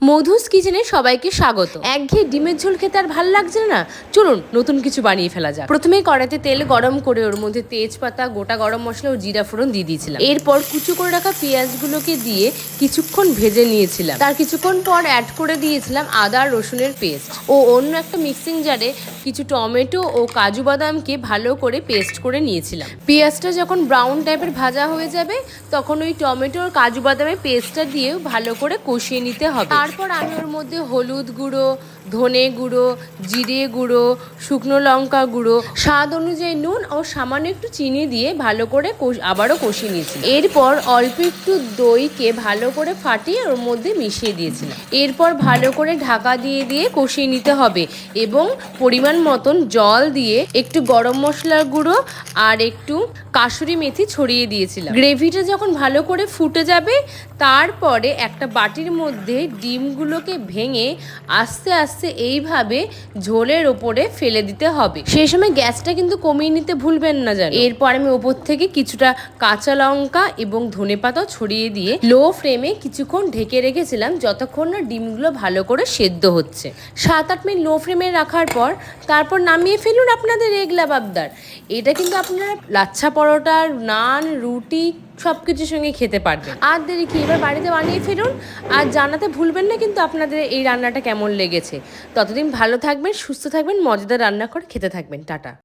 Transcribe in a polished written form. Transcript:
মধুস কিচেনে সবাইকে স্বাগত। একঘেয়ে ডিমের ঝোল খেতে আর ভাল লাগছে না, চলুন নতুন কিছু বানিয়ে ফেলা যাক। প্রথমে কড়াইতে তেল গরম করে ওর মধ্যে তেজপাতা, গোটা গরম মশলা ও জিরা ফোড়ন দিয়ে দিয়েছিলাম। এরপর কুচো করে রাখা পেঁয়াজগুলোকে দিয়ে কিছুক্ষণ ভেজে নিয়েছিলাম। তার কিছুক্ষণ পর অ্যাড করে দিয়েছিলাম আদা রসুনের পেস্ট ও অন্য একটা মিক্সিং জারে কিছু টমেটো ও কাজু বাদামকে ভালো করে পেস্ট করে নিয়েছিলাম। পেঁয়াজটা যখন ব্রাউন টাইপের ভাজা হয়ে যাবে তখন ওই টমেটো আর কাজু বাদামের পেস্টটা দিয়েও ভালো করে কষিয়ে নিতে হবে। তারপর আমি ওর মধ্যে হলুদ গুঁড়ো, ধনে গুঁড়ো, জিরে গুঁড়ো, শুকনো লঙ্কা গুঁড়ো, স্বাদ অনুযায়ী নুন ও সামান্য একটু চিনি দিয়ে ভালো করে আবারও কষিয়ে নিয়েছি। এরপর অল্প একটু দইকে ভালো করে ফাটিয়ে ওর মধ্যে মিশিয়ে দিয়েছিলাম। এরপর ভালো করে ঢাকা দিয়ে দিয়ে কষিয়ে নিতে হবে এবং পরিমাণ মতন জল দিয়ে একটু গরম মশলার গুঁড়ো আর একটু কাসুরি মেথি ছড়িয়ে দিয়েছিলাম। গ্রেভিটা যখন ভালো করে ফুটে যাবে তারপরে একটা বাটির মধ্যে ডিমগুলোকে ভেঙে আস্তে আস্তে এইভাবে ঝোলের ওপরে ফেলে দিতে হবে। সেই সময় গ্যাসটা কিন্তু কমিয়ে নিতে ভুলবেন না যেন। এরপর আমি ওপর থেকে কিছুটা কাঁচা লঙ্কা এবং ধনেপাতাও ছড়িয়ে দিয়ে লো ফ্লেমে কিছুক্ষণ ঢেকে রেখেছিলাম যতক্ষণ না ডিমগুলো ভালো করে সেদ্ধ হচ্ছে। 7-8 মিনিট লো ফ্লেমে রাখার পর তারপর নামিয়ে ফেলুন আপনাদের এগলা বাবদার। এটা কিন্তু আপনারা লাচ্ছা পরোটা, নান, রুটি সব কিছুর সঙ্গে খেতে পারবেন। আর দেরি কি, এবার বাড়িতে বানিয়ে ফেলুন। আর জানাতে ভুলবেন না কিন্তু আপনাদের এই রান্নাটা কেমন লেগেছে। ততদিন ভালো থাকবেন, সুস্থ থাকবেন, মজাদার রান্না করে খেতে থাকবেন। টাটা।